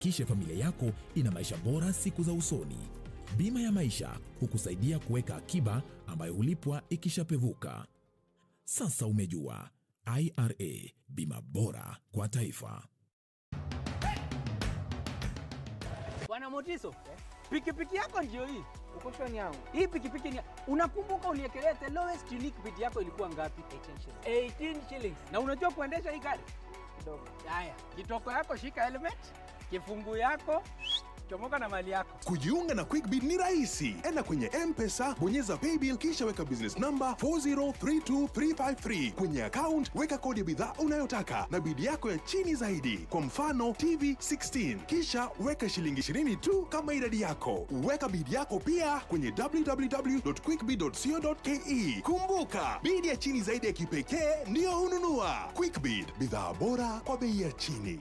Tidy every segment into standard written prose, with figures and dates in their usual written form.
Kisha familia yako ina maisha bora siku za usoni. Bima ya maisha hukusaidia kuweka akiba ambayo hulipwa ikishapevuka. Sasa umejua, IRA, bima bora kwa taifa. Bwana Motiso, pikipiki yako ndio hii. Uko shwani yangu. Hii pikipiki ni unakumbuka uliekelea the lowest unique bid yako ilikuwa ngapi? 18 shillings. Na unajua kuendesha hii gari? Kidogo. Haya, kitoko yako shika helmet, kifungu yako chomoka na mali yako. Kujiunga na QuickBid ni rahisi. Enda kwenye M-Pesa, bonyeza paybill kisha weka business number 4032353. Kwenye account weka kodi ya bidhaa unayotaka na bid yako ya chini zaidi. Kwa mfano TV 16. Kisha weka shilingi 20 tu kama idadi yako. Weka bid yako pia kwenye www.quickbid.co.ke. Kumbuka, bid ya chini zaidi ya kipekee ndio hununua. QuickBid, bidhaa bora kwa bei ya chini.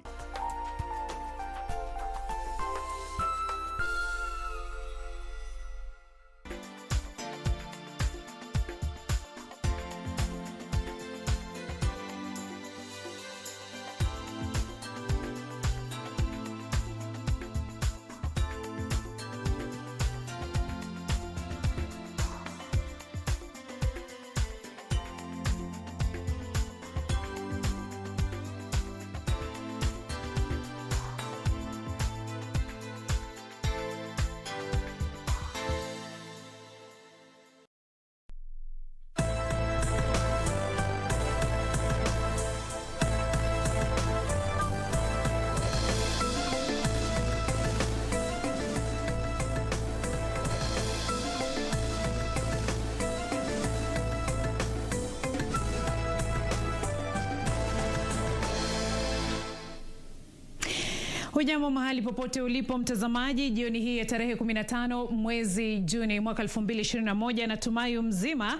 Hujambo mahali popote ulipo mtazamaji, jioni hii ya tarehe 15 mwezi Juni mwaka 2021, natumai mzima,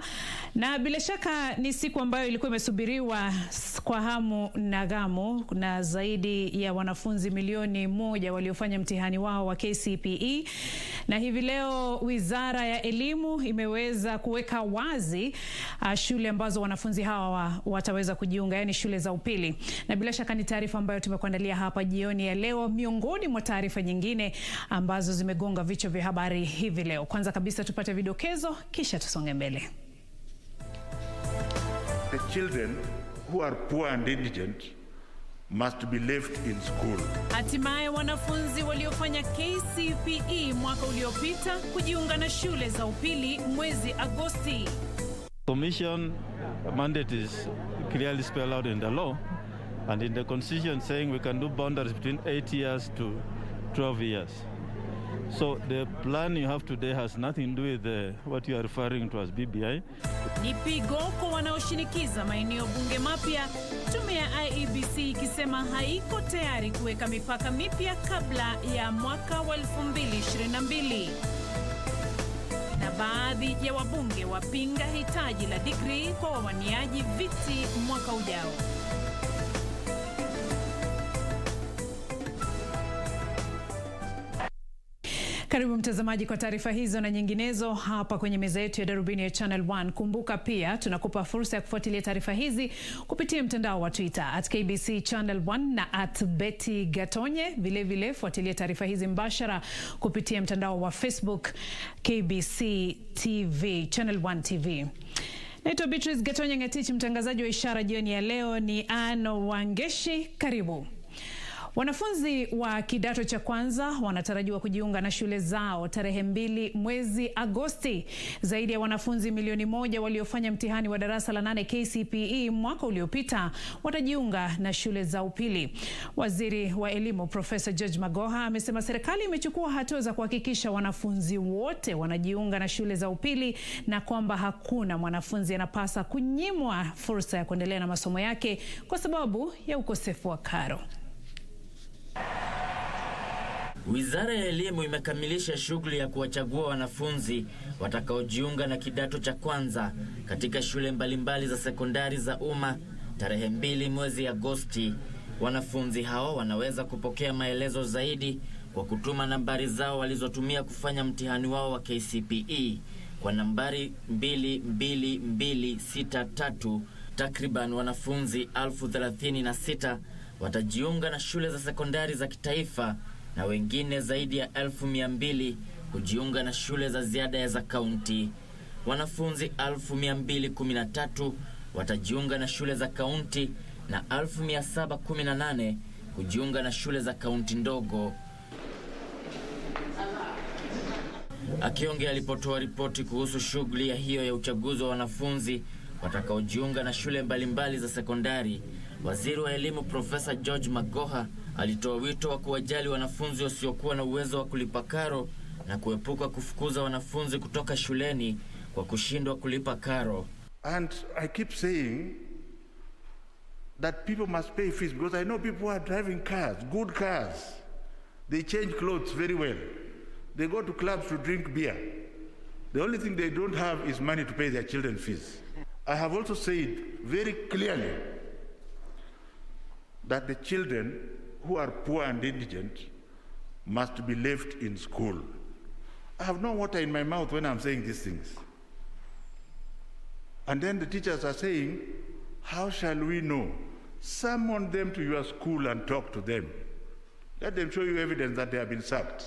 na bila shaka ni siku ambayo ilikuwa imesubiriwa kwa hamu na gamu na zaidi ya wanafunzi milioni 1 waliofanya mtihani wao wa KCPE. Na hivi leo Wizara ya Elimu imeweza kuweka wazi shule ambazo wanafunzi hawa wataweza kujiunga, yani shule za upili. Na bila shaka ni taarifa ambayo tumekuandalia hapa jioni ya leo, miongoni mwa taarifa nyingine ambazo zimegonga vichwa vya habari hivi leo. Kwanza kabisa tupate vidokezo kisha tusonge mbele. The children who are poor and indigent must be left in school. Hatimaye wanafunzi waliofanya KCPE mwaka uliopita kujiunga na shule za upili mwezi Agosti. Commission mandate is clearly spelled out in the law and in the constitution, saying we can do boundaries between 8 years to 12 years. So the plan you have today has nothing to do with what you are referring to as BBI. Ni pigo kwa wanaoshinikiza maeneo bunge mapya, tume ya IEBC ikisema haiko tayari kuweka mipaka mipya kabla ya mwaka wa 2022. Na baadhi ya wabunge wapinga hitaji la degree kwa wawaniaji viti mwaka ujao. Karibu mtazamaji kwa taarifa hizo na nyinginezo hapa kwenye meza yetu ya Darubini ya Channel 1. Kumbuka pia tunakupa fursa ya kufuatilia taarifa hizi kupitia mtandao wa Twitter @KBC Channel 1 na @Betty Gatonye. Vile vile fuatilia taarifa hizi mbashara kupitia mtandao wa Facebook KBC TV Channel 1 TV. Naitwa Beatrice Gatonye Ngatichi, mtangazaji wa ishara jioni ya leo ni Ano Wangeshi. Karibu. Wanafunzi wa kidato cha kwanza wanatarajiwa kujiunga na shule zao tarehe 2 mwezi Agosti. Zaidi ya wanafunzi milioni 1 waliofanya mtihani wa darasa la 8 KCPE mwaka uliopita watajiunga na shule za upili. Waziri wa Elimu Profesa George Magoha amesema serikali imechukua hatua za kuhakikisha wanafunzi wote wanajiunga na shule za upili na kwamba hakuna mwanafunzi anapasa kunyimwa fursa ya kuendelea na masomo yake kwa sababu ya ukosefu wa karo. Wizara ya Elimu imekamilisha shughuli ya kuwachagua wanafunzi watakaojiunga na kidato cha kwanza katika shule mbalimbali za sekondari za umma tarehe 2 mwezi Agosti. Wanafunzi hao wanaweza kupokea maelezo zaidi kwa kutuma nambari zao walizotumia kufanya mtihani wao wa KCPE kwa nambari 22263. Takriban wanafunzi 1036 watajiunga na shule za sekondari za kitaifa na wengine zaidi ya 1200 kujiunga na shule za ziada za kaunti. Wanafunzi 1213 watajiunga na shule za kaunti na 1718 kujiunga na shule za kaunti ndogo. Akiongea alipotoa ripoti kuhusu shughuli hiyo ya uchaguzi wa wanafunzi watakaojiunga na shule mbalimbali za sekondari, Waziri wa Elimu Profesa George Magoha alitoa wito wa kuwajali wanafunzi wasiokuwa na uwezo wa kulipa karo na kuepuka kufukuza wanafunzi kutoka shuleni kwa kushindwa kulipa karo. And I keep saying that people must pay fees because I know people who are driving cars, good cars. They change clothes very well. They go to clubs to drink beer. The only thing they don't have is money to pay their children fees. I have also said very clearly that the children who are poor and indigent must be left in school. I have no water in my mouth when I'm saying these things. And then the teachers are saying, how shall we know? Summon them to your school and talk to them. Let them show you evidence that they have been sacked.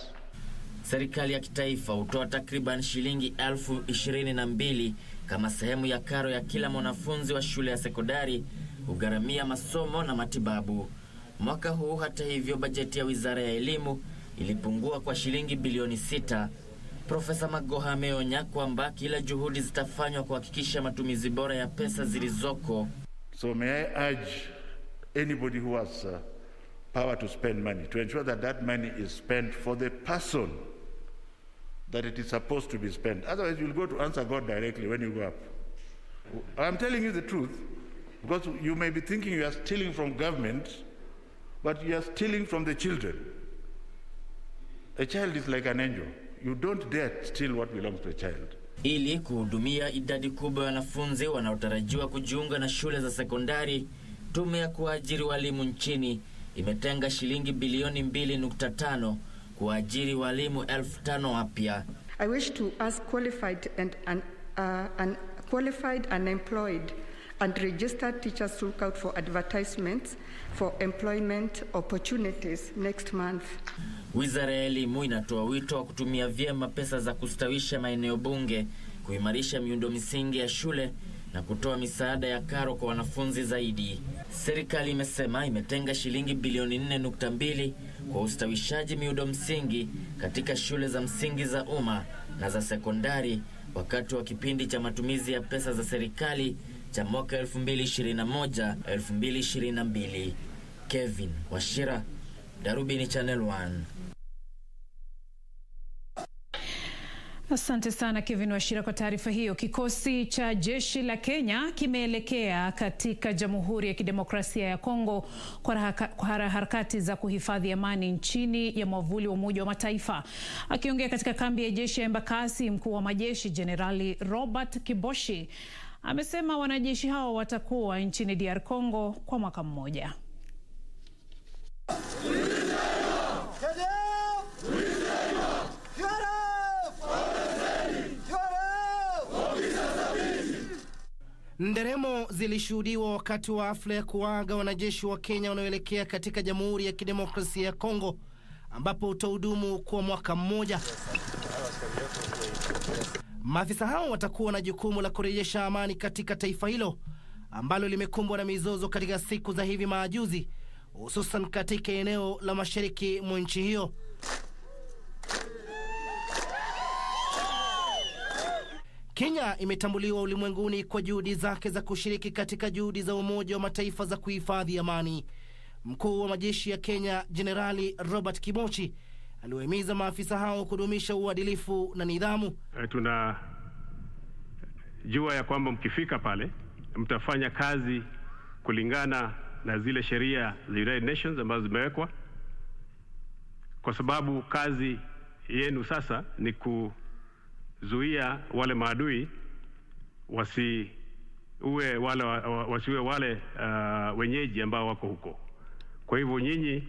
Serikali ya kitaifa hutoa takriban shilingi 22,000 kama sehemu ya karo ya kila mwanafunzi wa shule ya sekondari kugharamia masomo na matibabu. Mwaka huu hata hivyo bajeti ya Wizara ya Elimu ilipungua kwa shilingi bilioni 6. Profesa Magoha ameonya kwamba kila juhudi zitafanywa kuhakikisha matumizi bora ya pesa zilizoko. So may I urge anybody who has power to spend money to ensure that that money is spent for the person that it is supposed to be spent. Otherwise you'll go to answer God directly when you go up. I'm telling you the truth, because you may be thinking you are stealing from government, but you are stealing from the children. A child is like an angel. You don't dare steal what belongs to a child. Ili kuhudumia idadi kubwa ya wanafunzi wanaotarajiwa kujiunga na shule za sekondari, tume ya kuajiri walimu nchini imetenga shilingi bilioni 2.5 kuajiri walimu 5,000 wapya. I wish to ask qualified and qualified unemployed and registered teachers to look out for advertisements for employment opportunities next month. Wizara ya Elimu inatoa wito wa kutumia vyema pesa za kustawisha maeneo bunge, kuimarisha miundo misingi ya shule na kutoa misaada ya karo kwa wanafunzi zaidi. Serikali imesema imetenga shilingi bilioni 4.2 kwa ustawishaji miundo msingi katika shule za msingi za umma na za sekondari wakati wa kipindi cha matumizi ya pesa za serikali cha mwaka 2021-2022. Kevin Washira, Darubini Channel 1. Asante sana Kevin Washira kwa taarifa hiyo. Kikosi cha jeshi la Kenya kimeelekea katika Jamhuri ya Kidemokrasia ya Kongo kwa harakati za kuhifadhi amani nchini ya mwavuli wa Umoja wa Mataifa. Akiongea katika kambi ya jeshi ya Embakasi, mkuu wa majeshi Jenerali Robert Kiboshi amesema wanajeshi hao watakuwa nchini DR Congo kwa mwaka mmoja. Nderemo zilishuhudiwa wakati wa hafla ya kuaga wanajeshi wa Kenya wanaoelekea katika Jamhuri ya Kidemokrasia ya Kongo, ambapo utahudumu kwa mwaka mmoja. Maafisa hao watakuwa na jukumu la kurejesha amani katika taifa hilo ambalo limekumbwa na mizozo katika siku za hivi majuzi, hususan katika eneo la mashariki mwa nchi hiyo. Kenya imetambuliwa ulimwenguni kwa juhudi zake za kushiriki katika juhudi za Umoja wa Mataifa za kuhifadhi amani. Mkuu wa majeshi ya Kenya Jenerali Robert Kibochi aliwahimiza maafisa hao kudumisha uadilifu na nidhamu. Tunajua ya kwamba mkifika pale mtafanya kazi kulingana na zile sheria za United Nations ambazo zimewekwa, kwa sababu kazi yenu sasa ni kuzuia wale maadui wasiue wale wenyeji ambao wako huko. Kwa hivyo nyinyi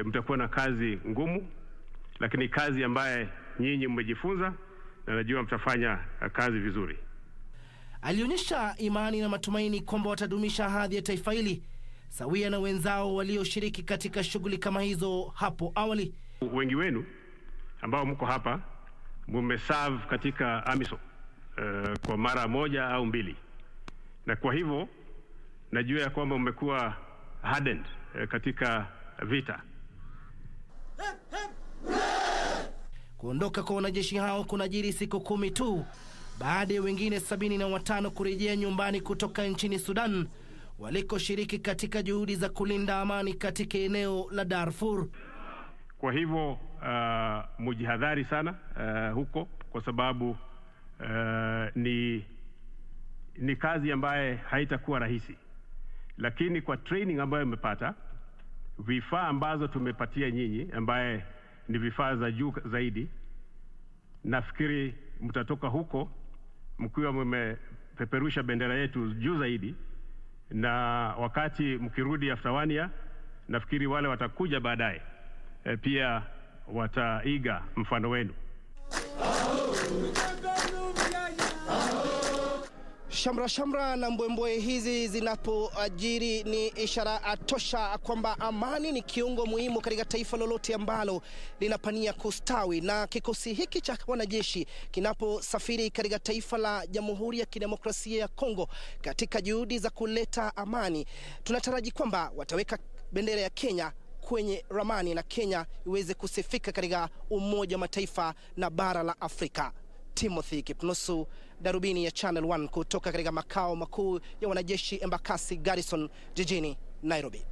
mtakuwa na kazi ngumu, lakini kazi ambaye nyinyi mmejifunza na najua mtafanya kazi vizuri. Alionyesha imani na matumaini kwamba watadumisha hadhi ya taifa hili sawia na wenzao walioshiriki katika shughuli kama hizo hapo awali. Wengi wenu ambao mko hapa mumeserve katika AMISOM kwa mara moja au mbili, na kwa hivyo najua ya kwamba mmekuwa hardened katika vita. Kuondoka kwa wanajeshi hao kunajiri siku 10 tu baada ya wengine 75 kurejea nyumbani kutoka nchini Sudan walikoshiriki katika juhudi za kulinda amani katika eneo la Darfur. Kwa hivyo mujihadhari sana huko, kwa sababu ni kazi ambaye haitakuwa rahisi, lakini kwa training ambayo mmepata, vifaa ambazo tumepatia nyinyi ambaye ni vifaa za juu zaidi, nafikiri mtatoka huko mkiwa mmepeperusha bendera yetu juu zaidi, na wakati mkirudi after 1 year, nafikiri wale watakuja baadaye pia wataiga mfano wenu. Shamra na mbwembwe hizi zinapoajiri ni ishara tosha kwamba amani ni kiungo muhimu katika taifa lolote ambalo linapania kustawi, na kikosi hiki cha wanajeshi kinaposafiri katika taifa la Jamhuri ya Kidemokrasia ya Kongo katika juhudi za kuleta amani, tunataraji kwamba wataweka bendera ya Kenya kwenye ramani na Kenya iweze kusifika katika Umoja wa Mataifa na bara la Afrika. Timothy Kipnusu, Darubini ya Channel 1 kutoka katika makao makuu ya wanajeshi Embakasi Garrison jijini Nairobi.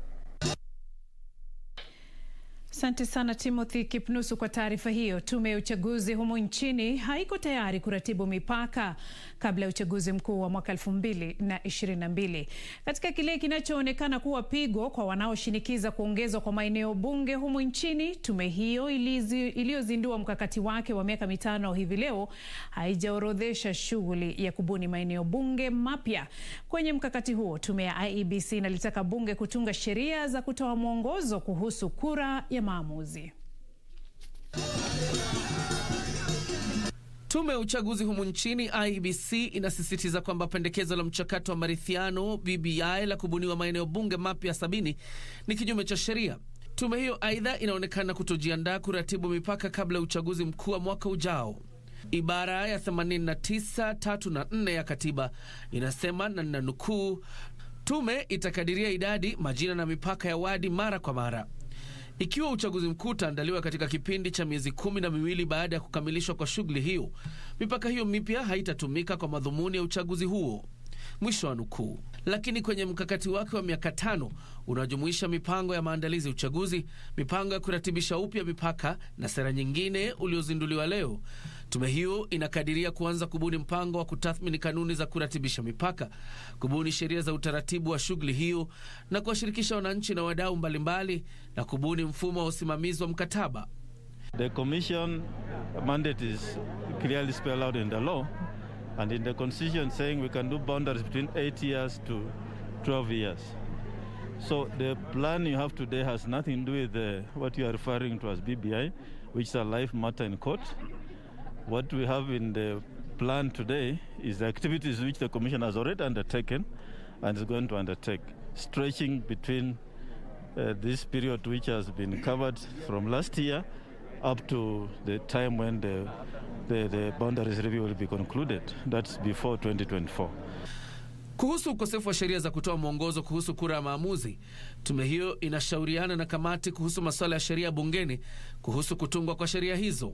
Asante sana Timothy Kipnusu kwa taarifa hiyo. Tume ya uchaguzi humu nchini haiko tayari kuratibu mipaka kabla ya uchaguzi mkuu wa mwaka 2022. Katika kile kinachoonekana kuwa pigo kwa wanaoshinikiza kuongezwa kwa maeneo bunge humu nchini, tume hiyo iliyozindua mkakati wake wa miaka 5 hivi leo haijaorodhesha shughuli ya kubuni maeneo bunge mapya. Kwenye mkakati huo, tume ya IEBC inalitaka bunge kutunga sheria za kutoa mwongozo kuhusu kura ya maamuzi. Tume ya uchaguzi humu nchini IEBC inasisitiza kwamba pendekezo la mchakato wa maridhiano BBI la kubuniwa maeneo bunge mapya 70 ni kinyume cha sheria. Tume hiyo aidha inaonekana kutojiandaa kuratibu mipaka kabla ya uchaguzi mkuu wa mwaka ujao. Ibara ya 89(3) na 4 ya katiba inasema, na ninanukuu, tume itakadiria idadi, majina na mipaka ya wadi mara kwa mara. Ikiwa uchaguzi mkuu utaandaliwa katika kipindi cha miezi 12 baada ya kukamilishwa kwa shughuli hiyo, mipaka hiyo mipya haitatumika kwa madhumuni ya uchaguzi huo. Mwisho wa nukuu. Lakini kwenye mkakati wake wa miaka 5 unajumuisha mipango ya maandalizi ya uchaguzi, mipango ya kuratibisha upya mipaka na sera nyingine uliozinduliwa leo, tume hiyo inakadiria kuanza kubuni mpango wa kutathmini kanuni za kuratibisha mipaka, kubuni sheria za utaratibu wa shughuli hiyo na kuwashirikisha wananchi na wadau mbalimbali, na kubuni mfumo wa usimamizi wa mkataba. The commission mandate is clearly spelled out in the law and in the constitution, saying we can do boundaries between 8 years to 12 years. So the plan you have today has nothing to do with what you are referring to as BBI, which is a life matter in court. What we have in the plan today is the activities which the commission has already undertaken and is going to undertake, stretching between this period which has been covered from last year up to the time when the boundaries review will be concluded. That's before 2024. Kuhusu ukosefu wa sheria za kutoa mwongozo kuhusu kura ya maamuzi, tume hiyo inashauriana na kamati kuhusu masuala ya sheria bungeni kuhusu kutungwa kwa sheria hizo.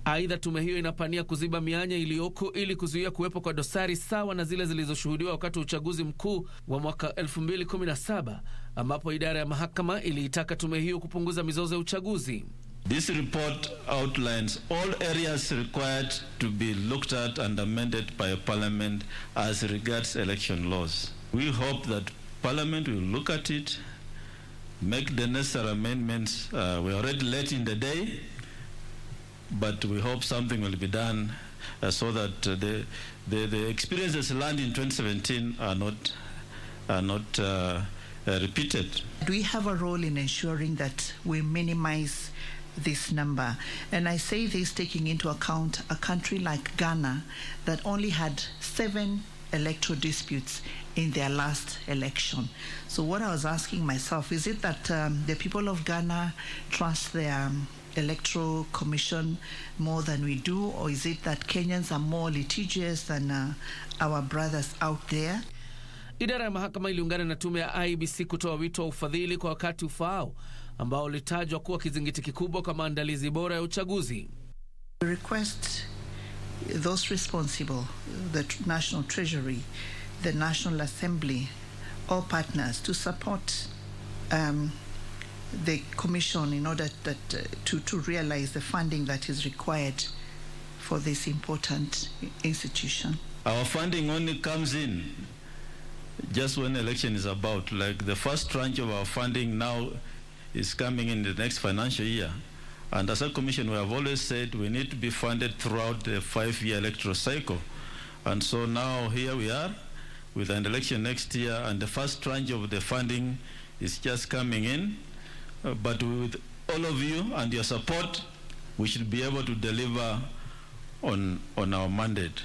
Aidha, tume hiyo inapania kuziba mianya iliyoko ili kuzuia kuwepo kwa dosari sawa na zile zilizoshuhudiwa wakati wa uchaguzi mkuu wa mwaka 2017, ambapo idara ya mahakama iliitaka tume hiyo kupunguza mizozo ya uchaguzi. This report outlines all areas required to be looked at and amended by Parliament as regards election laws. We hope that Parliament will look at it, make the necessary amendments. We're already late in the day, but we hope something will be done so that the experiences learned in 2017 are not repeated. We have a role in ensuring that we minimize this number, and I say this taking into account a country like Ghana that only had 7 electoral disputes in their last election. So what I was asking myself, is it that the people of Ghana trust their electoral commission more than we do, or is it that Kenyans are more litigious than our brothers out there? Idara ya mahakama iliungana na tume ya IEBC kutoa wito wa ufadhili kwa wakati ufaao ambao ulitajwa kuwa kizingiti kikubwa kwa maandalizi bora ya uchaguzi. We request those responsible, the National Treasury, the National Assembly, all partners to support the commission in order to realize the funding that is required for this important institution. Our funding only comes in just when election is about. Like the first tranche of our funding now is coming in the next financial year. And as a commission, we have always said we need to be funded throughout the 5-year electoral cycle. And so now here we are with an election next year, and the first tranche of the funding is just coming in. But with all of you and your support, we should be able to deliver on our mandate.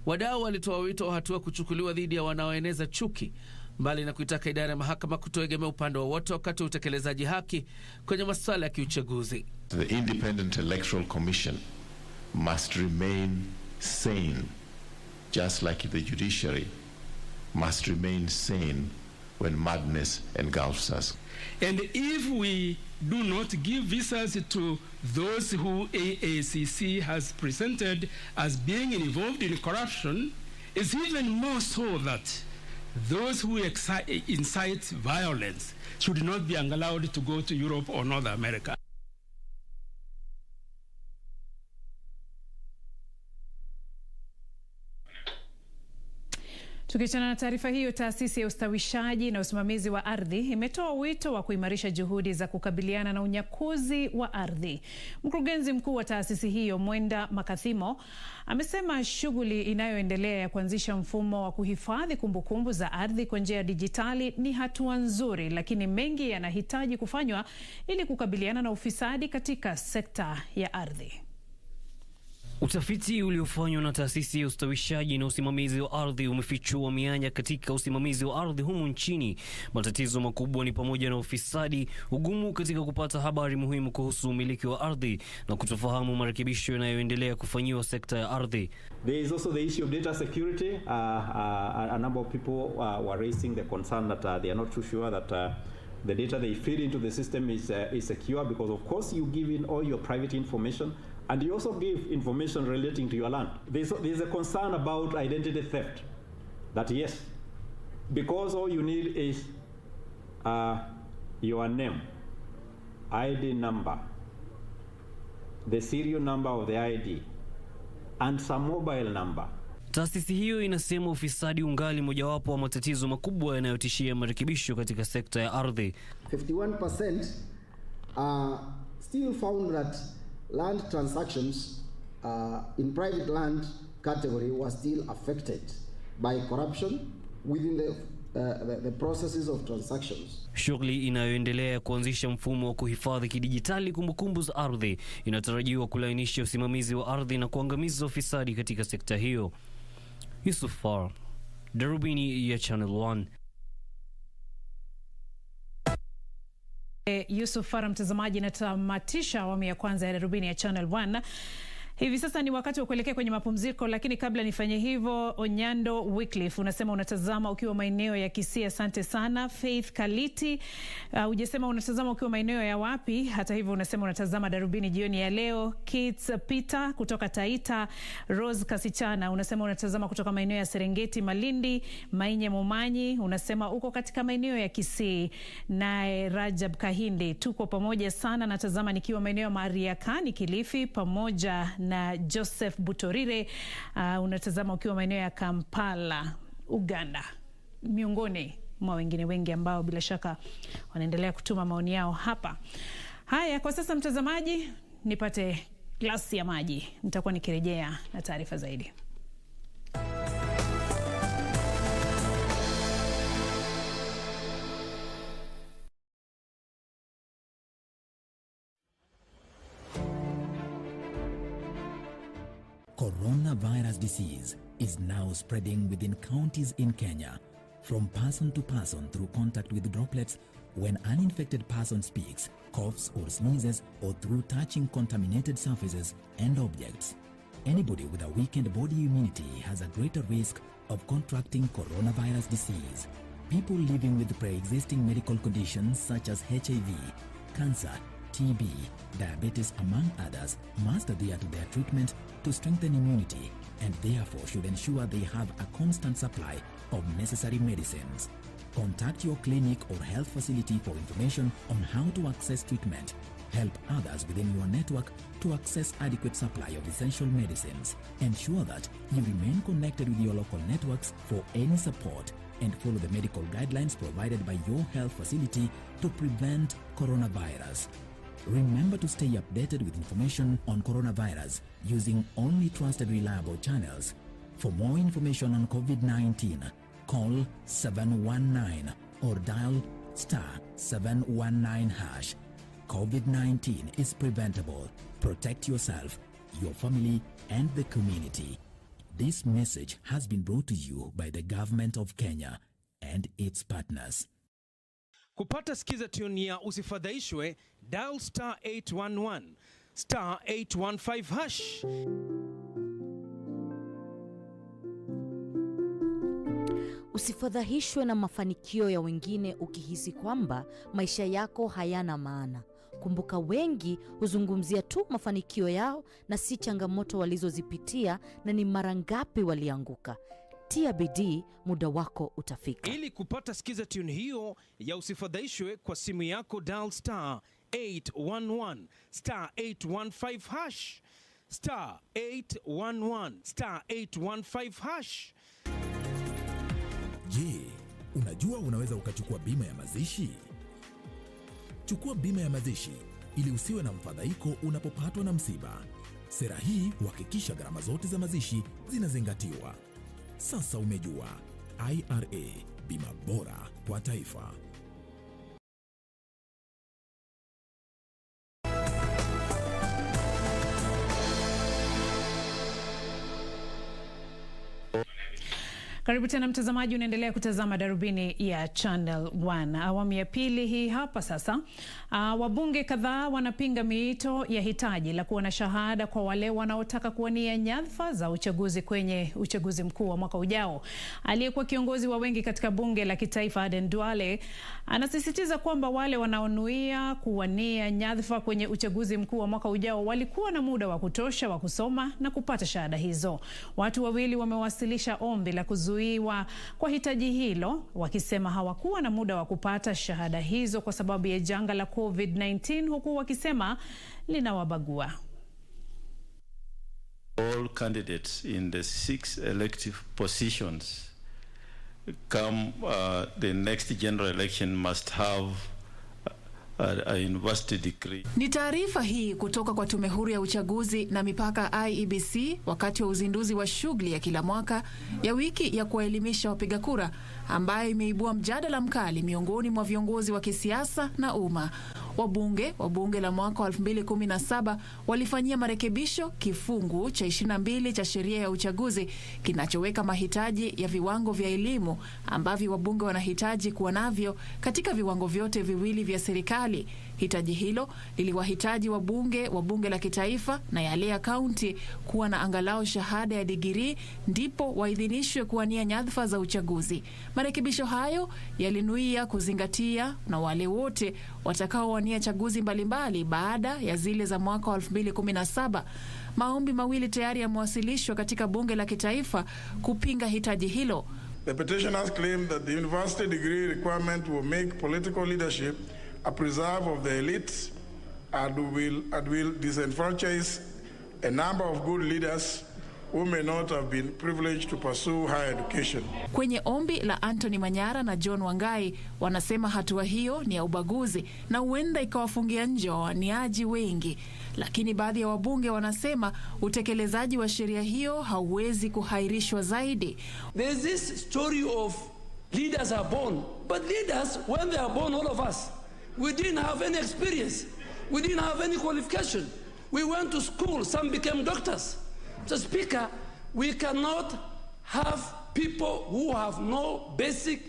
Wadau walitoa wito wa hatua kuchukuliwa dhidi ya wanaoeneza chuki, mbali na kuitaka idara ya mahakama kutoegemea upande wowote wakati wa utekelezaji haki kwenye masuala ya kiuchaguzi. The Independent Electoral Commission must remain sane, just like the judiciary must remain sane when madness engulfs us. And if we do not give visas to those who AACC has presented as being involved in corruption, it's even more so that those who incite violence should not be allowed to go to Europe or North America. Tukiachana na taarifa hiyo, taasisi ya ustawishaji na usimamizi wa ardhi imetoa wito wa kuimarisha juhudi za kukabiliana na unyakuzi wa ardhi. Mkurugenzi mkuu wa taasisi hiyo, Mwenda Makathimo, amesema shughuli inayoendelea ya kuanzisha mfumo wa kuhifadhi kumbukumbu za ardhi kwa njia ya dijitali ni hatua nzuri, lakini mengi yanahitaji kufanywa ili kukabiliana na ufisadi katika sekta ya ardhi. Utafiti uliofanywa na taasisi ya ustawishaji na usimamizi wa ardhi umefichua mianya katika usimamizi wa ardhi humu nchini. Matatizo makubwa ni pamoja na ufisadi, ugumu katika kupata habari muhimu kuhusu umiliki wa ardhi na kutofahamu marekebisho yanayoendelea kufanyiwa sekta ya ardhi. There is also the issue of data security. A number of people were raising the concern that they are not too sure that the data they feed into the system is secure, because of course you give in all your private information, and you also give information relating to your land. There's a concern about identity theft. That yes, because all you need is your name, ID number, the serial number of the ID, and some mobile number. Taasisi hiyo inasema ufisadi ungali mojawapo wa matatizo makubwa yanayotishia marekebisho katika sekta ya ardhi. 51% still found that land transactions in private land category were still affected by corruption within the processes of transactions. Shughuli inayoendelea kuanzisha mfumo wa kuhifadhi kidijitali kumbukumbu za ardhi inatarajiwa kulainisha usimamizi wa ardhi na kuangamiza ufisadi katika sekta hiyo. Yusuf Far, Darubini ya Channel 1. Yusuf Far, mtazamaji, natamatisha awamu ya kwanza ya Darubini ya Channel 1. Hivi sasa ni wakati wa kuelekea kwenye mapumziko, lakini kabla nifanye hivyo, Onyando Wycliffe unasema unatazama ukiwa maeneo ya Kisii. Asante sana. Faith Kaliti hujasema unatazama ukiwa maeneo ya wapi, hata hivyo unasema unatazama Darubini jioni ya leo. Kids Peter kutoka Taita. Rose Kasichana unasema unatazama kutoka maeneo ya Serengeti, Malindi. Mainye Momanyi unasema uko katika maeneo ya Kisii. Naye Rajab Kahinde, tuko pamoja sana, natazama nikiwa maeneo ya Mariakani, Kilifi, pamoja na Joseph Butorire unatazama ukiwa maeneo ya Kampala, Uganda, miongoni mwa wengine wengi ambao bila shaka wanaendelea kutuma maoni yao hapa. Haya, kwa sasa mtazamaji, nipate glasi ya maji, nitakuwa nikirejea na taarifa zaidi. Coronavirus disease is now spreading within counties in Kenya, from person to person through contact with droplets when an infected person speaks, coughs or sneezes, or through touching contaminated surfaces and objects. Anybody with a weakened body immunity has a greater risk of contracting coronavirus disease. People living with pre-existing medical conditions such as HIV, cancer, TB, diabetes among others must adhere to their treatment to strengthen immunity and therefore should ensure they have a constant supply of necessary medicines. Contact your clinic or health facility for information on how to access treatment. Help others within your network to access adequate supply of essential medicines. Ensure that you remain connected with your local networks for any support and follow the medical guidelines provided by your health facility to prevent coronavirus. Remember to stay updated with information on coronavirus using only trusted reliable channels. For more information on COVID-19, call 719 or dial *719#. COVID-19 is preventable. Protect yourself, your family, and the community. This message has been brought to you by the Government of Kenya and its partners. Kupata skiza tune ya usifadhaishwe, dial *811, *815#. Usifadhaishwe na mafanikio ya wengine ukihisi kwamba maisha yako hayana maana. Kumbuka, wengi huzungumzia tu mafanikio yao na si changamoto walizozipitia na ni mara ngapi walianguka. Tia bidii, muda wako utafika. Ili kupata skiza tune hiyo ya usifadhaishwe kwa simu yako, dial *811, *815#, *811, *815#. Je, unajua unaweza ukachukua bima ya mazishi? Chukua bima ya mazishi ili usiwe na mfadhaiko unapopatwa na msiba. Sera hii huhakikisha gharama zote za mazishi zinazingatiwa. Sasa umejua, IRA, bima bora kwa taifa. Karibu tena mtazamaji, unaendelea kutazama Darubini ya Channel 1. Awamu ya pili hii hapa sasa. Wabunge kadhaa wanapinga miito ya hitaji la kuwa na shahada kwa wale wanaotaka kuwania nyadhifa za uchaguzi kwenye uchaguzi mkuu wa mwaka ujao. Aliyekuwa kiongozi wa wengi katika bunge la kitaifa Aden Duale anasisitiza kwamba wale wanaonuia kuwania nyadhifa kwenye uchaguzi mkuu wa mwaka ujao walikuwa na muda wa kutosha wa kusoma na kupata shahada hizo. Watu wawili wamewasilisha ombi la kuzuiwa kwa hitaji hilo, wakisema hawakuwa na muda wa kupata shahada hizo kwa sababu ya janga la COVID-19, huku wakisema linawabagua. All candidates in the 6 elective positions come the next general election must have a university degree. Ni taarifa hii kutoka kwa Tume Huru ya Uchaguzi na Mipaka IEBC wakati wa uzinduzi wa shughuli ya kila mwaka ya wiki ya kuwaelimisha wapiga kura, ambayo imeibua mjadala mkali miongoni mwa viongozi wa kisiasa na umma. Wabunge wa bunge la mwaka wa 2017 walifanyia marekebisho kifungu cha 22 cha sheria ya uchaguzi kinachoweka mahitaji ya viwango vya elimu ambavyo wabunge wanahitaji kuwa navyo katika viwango vyote viwili vya serikali. Hitaji hilo liliwahitaji wabunge wa bunge la kitaifa na yale ya kaunti kuwa na angalau shahada ya digrii ndipo waidhinishwe kuwania nyadhifa za uchaguzi. Marekebisho hayo yalinuia kuzingatia na wale wote watakaowania chaguzi mbalimbali baada ya zile za mwaka wa 2017. Maombi mawili tayari yamewasilishwa katika bunge la kitaifa kupinga hitaji hilo. The petitioners claim that the university degree requirement will make political leadership a preserve of the elites and will disenfranchise a number of good leaders who may not have been privileged to pursue higher education. Kwenye ombi la Anthony Manyara na John Wangai, wanasema hatua hiyo ni ya ubaguzi na huenda ikawafungia nje wawaniaji wengi. Lakini baadhi ya wabunge wanasema utekelezaji wa sheria hiyo hauwezi kuhairishwa zaidi. There's this story of leaders are born, but leaders, when they are born, all of us, we didn't have any experience. We didn't have any qualification. We went to school, some became doctors. Mr. Speaker, we cannot have people who have no basic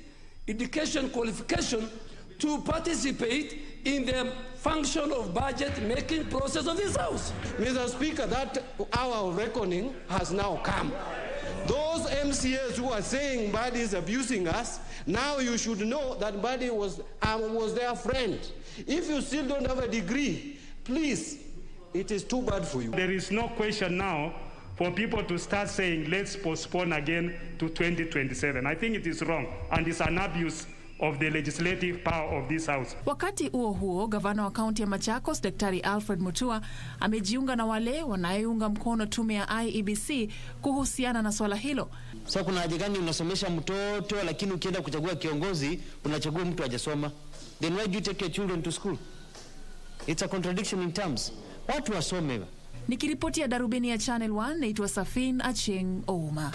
education qualification to participate in the function of budget-making process of this House. Mr. Speaker, that hour of reckoning has now come. Those MCAs who are saying Mbadi is abusing us, now you should know that Mbadi was their friend. If you still don't have a degree, please, it is too bad for you. There is no question now for people to start saying, let's postpone again to 2027. I think it is wrong, and it's an abuse of the legislative power of this House. Wakati huo, gavana wa kaunti ya Machakos, Daktari Alfred Mutua, amejiunga na wale wanayounga mkono tume ya IEBC kuhusiana na swala hilo. So kuna haja gani unasomesha mtoto lakini ukienda kuchagua kiongozi unachagua mtu hajasoma? Then why do you take your children to school? It's a contradiction in terms. Watu wasome. Nikiripotia darubini ya Channel 1, naitwa Safin Acheng Ouma.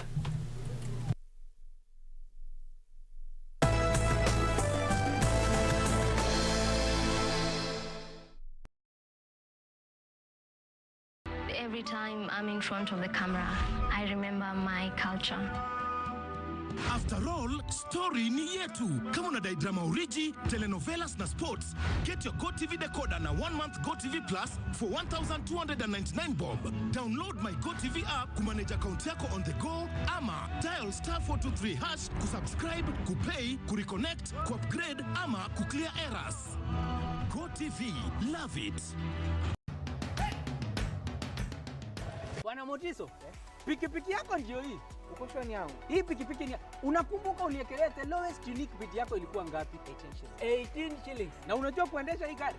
Every time I'm in front of the camera, I remember my culture. After all, story ni yetu. Kama unadai drama origi, telenovelas na sports, get your GoTV decoder na 1 month GoTV Plus for 1,299 bob. Download my GoTV app kumanage account yako on the go, ama dial *423# kusubscribe, kupay, kureconnect, kuupgrade ama kuclear errors. GoTV, love it. Bwana Motiso, pikipiki yako ndio hii. Uko shwani yangu. Hii pikipiki ni unakumbuka uniekelea the lowest unique bid yako ilikuwa ngapi? 18 shillings. Na unajua kuendesha hii gari?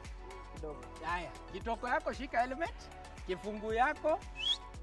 Kidogo. Haya, kitoko yako shika helmet, kifungu yako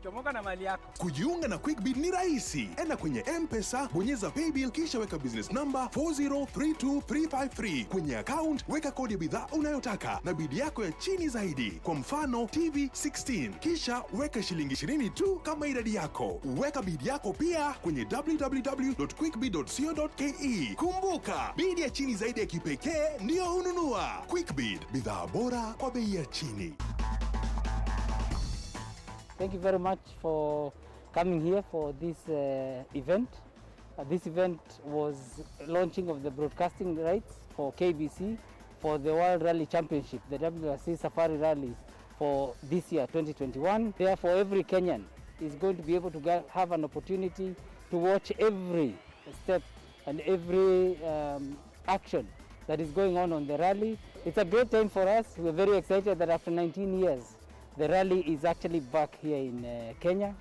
chomoka na mali yako. Kujiunga na QuickBid ni rahisi. Enda kwenye M-Pesa, bonyeza paybill kisha weka business number 4032353. Kwenye account weka kodi ya bidhaa unayotaka na bid yako ya chini zaidi. Kwa mfano TV 16. Kisha weka shilingi 20 tu kama idadi yako. Weka bid yako pia kwenye www.quickbid.co.ke. Kumbuka, bid ya chini zaidi ya kipekee ndio ununua. QuickBid, bidhaa bora kwa bei ya chini. Thank you very much for coming here for this event. This event was launching of the broadcasting rights for KBC for the World Rally Championship, the WRC Safari Rally for this year, 2021. Therefore, every Kenyan is going to be able to have an opportunity to watch every step and every action that is going on the rally. It's a great time for us. We're very excited that after 19 years, the rally is actually back here in Kenya.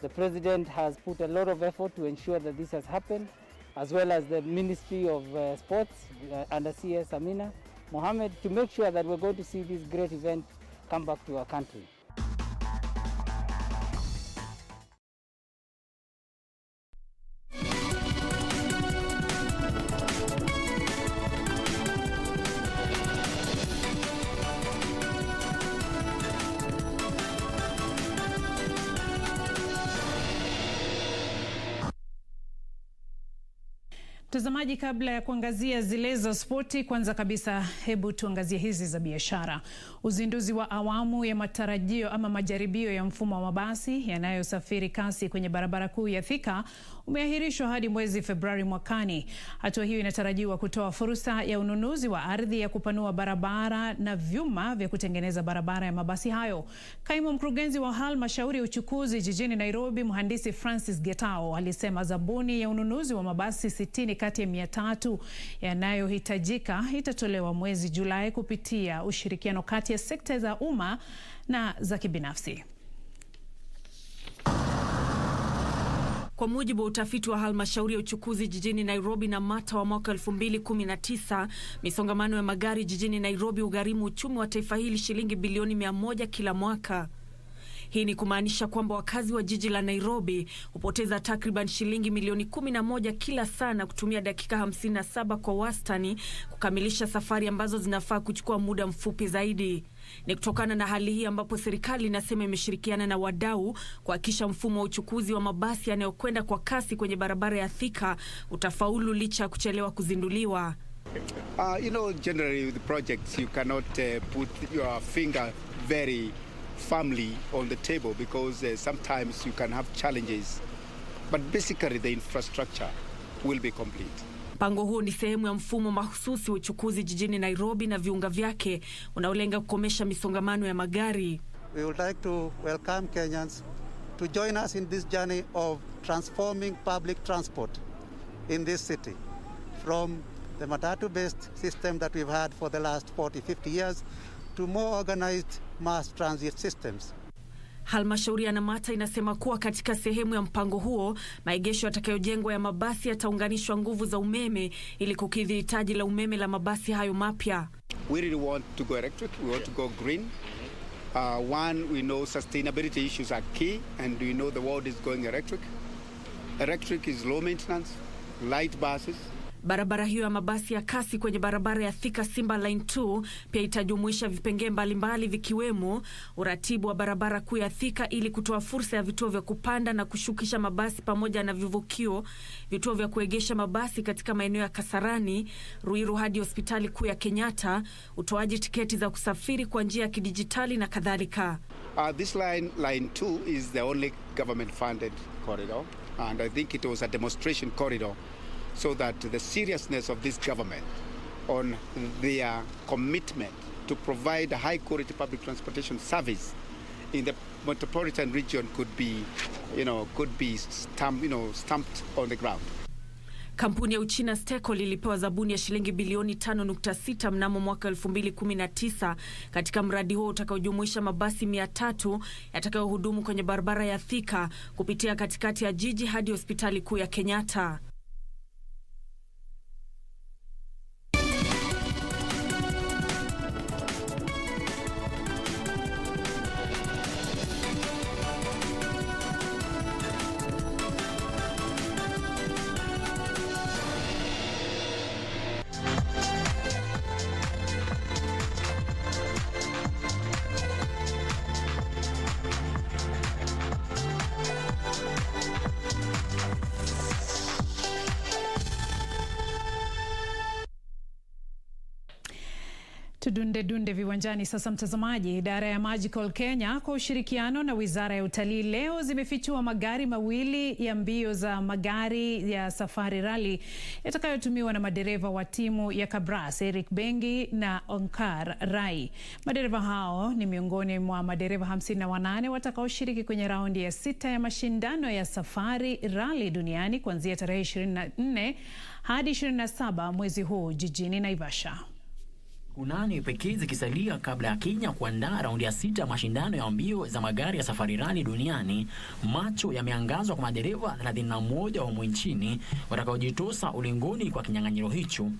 The President has put a lot of effort to ensure that this has happened, as well as the Ministry of Sports under CS Amina Mohammed, to make sure that we're going to see this great event come back to our country. Mtazamaji, kabla ya kuangazia zile za spoti, kwanza kabisa hebu tuangazie hizi za biashara. Uzinduzi wa awamu ya matarajio ama majaribio ya mfumo wa mabasi yanayosafiri kasi kwenye barabara kuu ya Thika umeahirishwa hadi mwezi Februari mwakani. Hatua hiyo inatarajiwa kutoa fursa ya ununuzi wa ardhi ya kupanua barabara na vyuma vya kutengeneza barabara ya mabasi hayo. Kaimu mkurugenzi wa halmashauri ya uchukuzi jijini Nairobi, mhandisi Francis Getao, alisema zabuni ya ununuzi wa mabasi 60 kati ya 300 yanayohitajika itatolewa mwezi Julai kupitia ushirikiano kati ya sekta za umma na za kibinafsi. Kwa mujibu wa utafiti wa halmashauri ya uchukuzi jijini Nairobi na Mata wa mwaka 2019, misongamano ya magari jijini Nairobi ugharimu uchumi wa taifa hili shilingi bilioni 100 kila mwaka. Hii ni kumaanisha kwamba wakazi wa jiji la Nairobi hupoteza takriban shilingi milioni 11 kila saa na kutumia dakika 57 kwa wastani kukamilisha safari ambazo zinafaa kuchukua muda mfupi zaidi. Ni kutokana na hali hii ambapo serikali inasema imeshirikiana na wadau kuhakikisha mfumo wa uchukuzi wa mabasi yanayokwenda kwa kasi kwenye barabara ya Thika utafaulu licha ya kuchelewa kuzinduliwa. Generally with the projects you cannot put your finger very firmly on the table because sometimes you can have challenges, but basically the infrastructure will be complete. Mpango huu ni sehemu ya mfumo mahususi wa uchukuzi jijini Nairobi na viunga vyake unaolenga kukomesha misongamano ya magari. We would like to welcome Kenyans to join us in this journey of transforming public transport in this city from the matatu-based system that we've had for the last 40-50 years to more organized mass transit systems. Halmashauri ya Namata inasema kuwa katika sehemu ya mpango huo, maegesho yatakayojengwa ya mabasi yataunganishwa nguvu za umeme ili kukidhi hitaji la umeme la mabasi hayo mapya. We really want to go electric, we want to go green. One, we know sustainability issues are key, and we know the world is going electric. Electric is low maintenance, light buses. Barabara hiyo ya mabasi ya kasi kwenye barabara ya Thika Simba Line 2 pia itajumuisha vipengee mbalimbali vikiwemo uratibu wa barabara kuu ya Thika ili kutoa fursa ya vituo vya kupanda na kushukisha mabasi pamoja na vivukio, vituo vya kuegesha mabasi katika maeneo ya Kasarani, Ruiru hadi hospitali kuu ya Kenyatta, utoaji tiketi za kusafiri kwa njia ya kidijitali na kadhalika. This line 2 is the only government funded corridor, and I think it was a demonstration corridor so that the seriousness of this government on their commitment to provide a high-quality public transportation service in the metropolitan region could be stamped on the ground. Kampuni ya Uchina Steco lilipewa zabuni ya shilingi bilioni 5.6 mnamo mwaka 2019 katika mradi huo utakaojumuisha mabasi 300 yatakayohudumu kwenye barabara ya Thika kupitia katikati ya jiji hadi hospitali kuu ya Kenyatta. Tudunde viwanjani sasa mtazamaji. Idara ya Magical Kenya kwa ushirikiano na Wizara ya Utalii leo zimefichua magari mawili ya mbio za magari ya Safari Rally yatakayotumiwa na madereva wa timu ya KBC Eric Bengi na Onkar Rai. Madereva hao ni miongoni mwa madereva 58 watakaoshiriki kwenye raundi ya 6 ya mashindano ya Safari Rally duniani kuanzia tarehe 24 hadi 27 mwezi huu jijini Naivasha. Kunani pekee zikisalia kabla ya Kenya kuandaa raundi ya 6 mashindano ya mbio za magari ya Safari Rally duniani, macho yameangazwa kwa madereva 31 wa humu nchini watakaojitosa ulingoni kwa kinyang'anyiro hicho.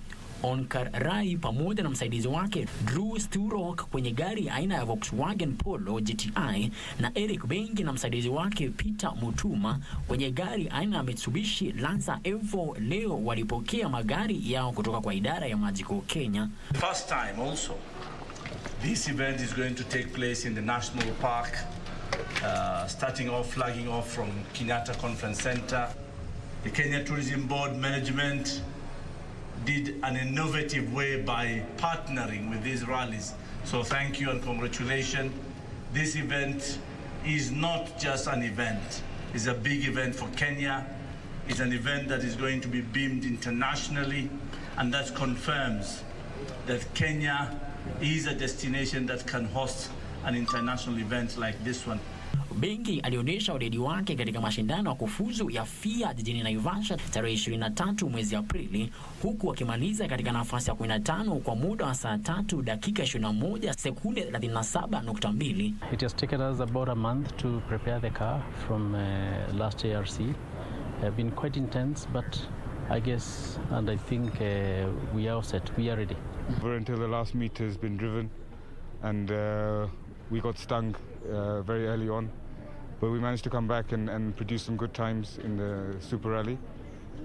Onkar Rai pamoja na msaidizi wake Drew Sturrock kwenye gari aina ya Volkswagen Polo GTI na Eric Bengi na msaidizi wake Peter Mutuma kwenye gari aina ya Mitsubishi Lancer Evo leo walipokea magari yao kutoka kwa idara ya Magical Kenya. First time also this event is going to take place in the National Park, flagging off from Kenyatta Conference Center. The Kenya Tourism Board management did an innovative way by partnering with these rallies. So thank you and congratulations. This event is not just an event. It's a big event for Kenya. It's an event that is going to be beamed internationally, and that confirms that Kenya is a destination that can host an international event like this one. Bengi alionyesha udedi wake katika mashindano ya kufuzu ya FIA jijini Naivasha tarehe 23 mwezi Aprili, huku akimaliza katika nafasi ya 15 kwa muda wa saa 3 dakika 21 sekunde 37.2. It has taken us about a month to prepare the car from last WRC. Been quite intense, but I guess and I think we are set. We are ready. Until the last meter has been driven, and we got stung very early on, but we managed to come back and produce some good times in the Super Rally.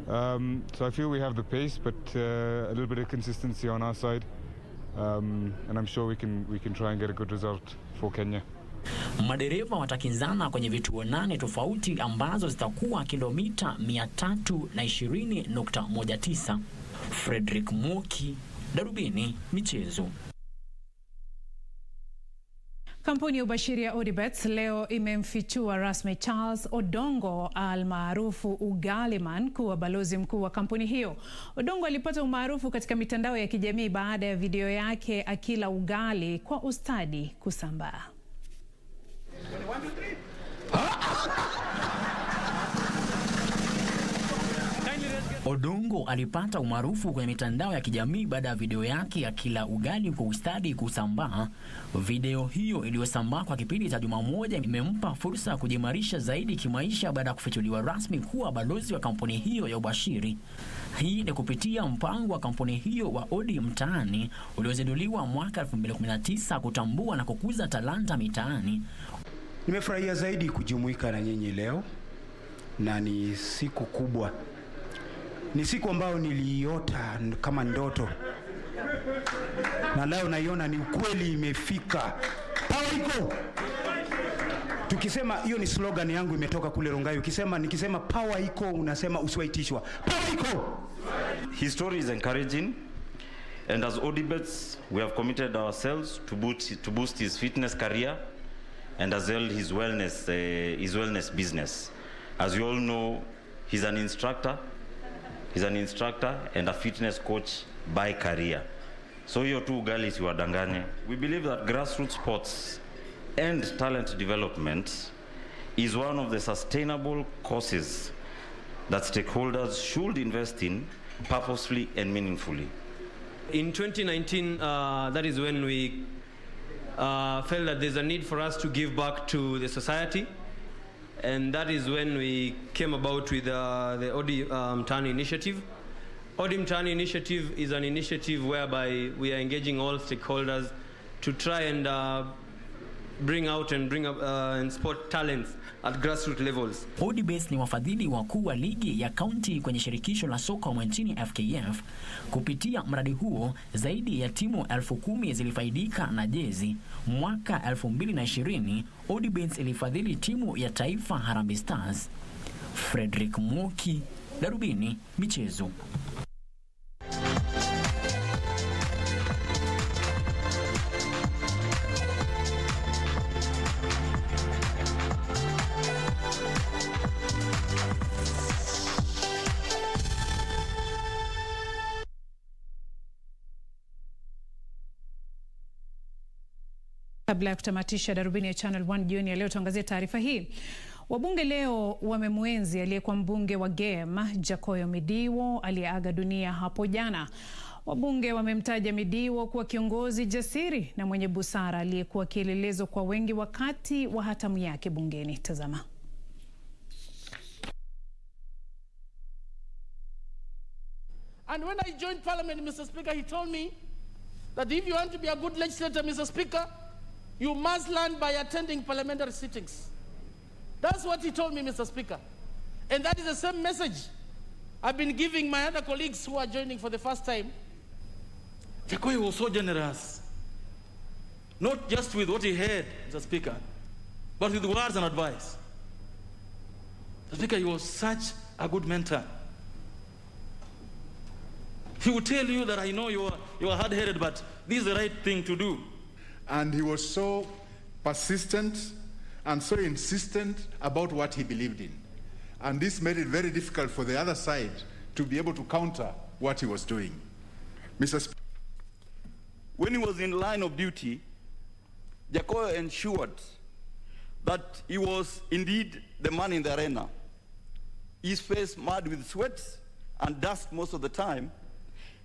So I feel we have the pace, but a little bit of consistency on our side, and I'm sure we can try and get a good result for Kenya. Madereva watakinzana kwenye vituo 8 tofauti ambazo zitakuwa kilomita 320.19. Frederick Moki, Darubini Michezo. Kampuni ya ubashiri ya Odibets leo imemfichua rasmi Charles Odongo almaarufu Ugaliman kuwa balozi mkuu wa kampuni hiyo. Odongo alipata umaarufu katika mitandao ya kijamii baada ya video yake akila ugali kwa ustadi kusambaa. Odongo alipata umaarufu kwenye mitandao ya kijamii baada ya video yake ya kila ugali kwa ustadi kusambaa. Video hiyo iliyosambaa kwa kipindi cha juma moja imempa fursa ya kujimarisha zaidi kimaisha baada ya kufichuliwa rasmi kuwa balozi wa kampuni hiyo ya ubashiri. Hii ni kupitia mpango wa kampuni hiyo wa Odi Mtaani uliozinduliwa mwaka 2019 kutambua na kukuza talanta mitaani. Nimefurahia zaidi kujumuika na nyinyi leo, na ni siku kubwa. Ni siku ambayo niliota kama ndoto, na leo naiona ni ukweli imefika. Power iko. Tukisema hiyo ni slogan yangu imetoka kule Rongai. Nikisema power iko unasema usiwaitishwa. Power iko. His story is encouraging, and as Odibets we have committed ourselves to boost his fitness career and as well his wellness business. As you all know, he's an instructor and a fitness coach by career. So hiyo tu ugali siwadanganye. We believe that grassroots sports and talent development is one of the sustainable causes that stakeholders should invest in purposefully and meaningfully. In 2019, that is when we felt that there's a need for us to give back to the society. And that is when we came about with the Odi Mtaani initiative. Odi Mtaani initiative is an initiative whereby we are engaging all stakeholders to try and bring out and bring up and support talents at grassroots levels. Odibets ni wafadhili wakuu wa ligi ya kaunti kwenye shirikisho la soka wa nchini FKF. Kupitia mradi huo, zaidi ya timu 10,000 zilifaidika na jezi. Mwaka 2020, Odibets ilifadhili timu ya taifa Harambee Stars. Frederick Mwoki, Darubini Michezo. Kabla ya kutamatisha Darubini ya Channel 1 jioni ya leo, tuangazie taarifa hii. Wabunge leo wamemwenzi aliyekuwa mbunge wa Game Jakoyo Midiwo aliyeaga dunia hapo jana. Wabunge wamemtaja Midiwo kuwa kiongozi jasiri na mwenye busara aliyekuwa kielelezo kwa wengi wakati wa hatamu yake bungeni. Tazama. And when I joined Parliament, Mr. Speaker, he told me that if you want to be a good legislator, Mr. Speaker, you must learn by attending parliamentary sittings. That's what he told me, Mr. Speaker. And that is the same message I've been giving my other colleagues who are joining for the first time. Jakoyo was so generous, not just with what he had, Mr. Speaker, but with words and advice. Mr. Speaker, he was such a good mentor. He would tell you that I know you are hard-headed, but this is the right thing to do. And he was so persistent and so insistent about what he believed in. And this made it very difficult for the other side to be able to counter what he was doing. When he was in line of duty, Jakoyo ensured that he was indeed the man in the arena. His face marred with sweat and dust most of the time,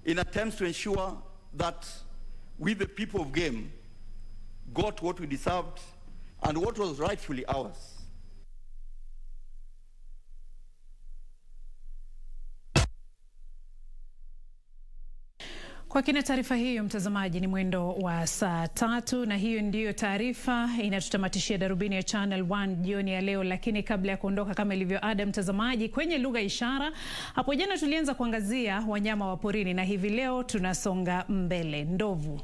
in attempts to ensure that we, the people of Game, got what we deserved and what was rightfully ours. Kwa kina taarifa hiyo, mtazamaji, ni mwendo wa saa 3 na hiyo ndiyo taarifa inatutamatishia Darubini ya Channel 1 jioni ya leo. Lakini kabla ya kuondoka, kama ilivyo ada, mtazamaji, kwenye lugha ishara, hapo jana tulianza kuangazia wanyama wa porini na hivi leo tunasonga mbele. Ndovu.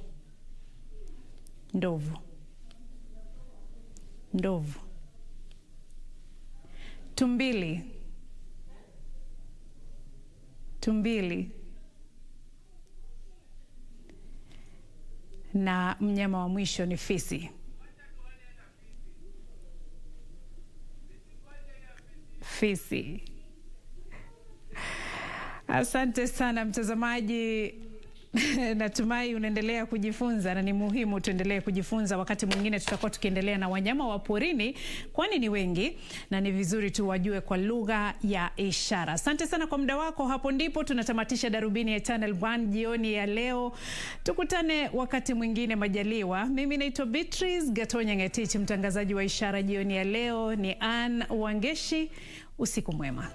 Tumbili. Na mnyama wa mwisho ni fisi. fisi. Asante sana mtazamaji. Natumai unaendelea kujifunza na ni muhimu tuendelee kujifunza. Wakati mwingine tutakuwa tukiendelea na wanyama wa porini kwani ni wengi na ni vizuri tu wajue kwa lugha ya ishara. Asante sana kwa muda wako. Hapo ndipo tunatamatisha Darubini ya Channel 1 jioni ya leo. Tukutane wakati mwingine majaliwa. Mimi naitwa Beatrice Gatonye, mtangazaji wa ishara jioni ya leo ni Ann Wangeshi. Usiku mwema.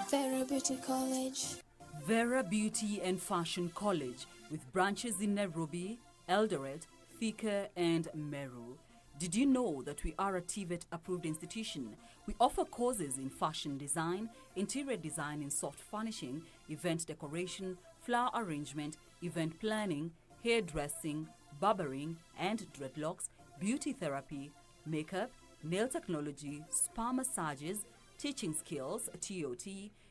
Vera Beauty College. Vera Beauty and Fashion College, with branches in Nairobi, Eldoret, Thika and Meru. Did you know that we are a TVET approved institution? We offer courses in fashion design, interior design and soft furnishing, event decoration, flower arrangement, event planning, hairdressing, barbering and dreadlocks, beauty therapy, makeup, nail technology, spa massages, teaching skills, TOT,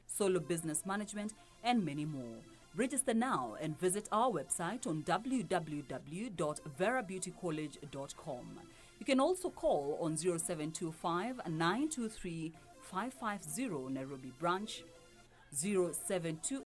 solo business management, and many more. Register now and visit our website on www.verabeautycollege.com. You can also call on 0725 923 550 Nairobi branch, 0728